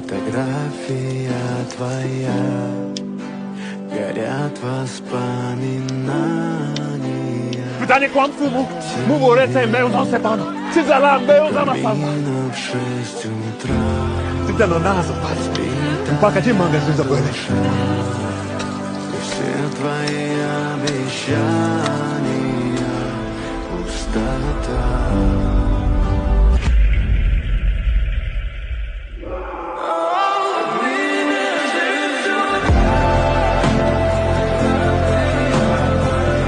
Фотография твоя, горят воспоминания. Pytanie kłamstwu mu worete meu não sepano. Se zala meu não fala. Мина в 6 утра. Se dano naso faz. Paca de manga se zaboile. И все твои обещания пустота.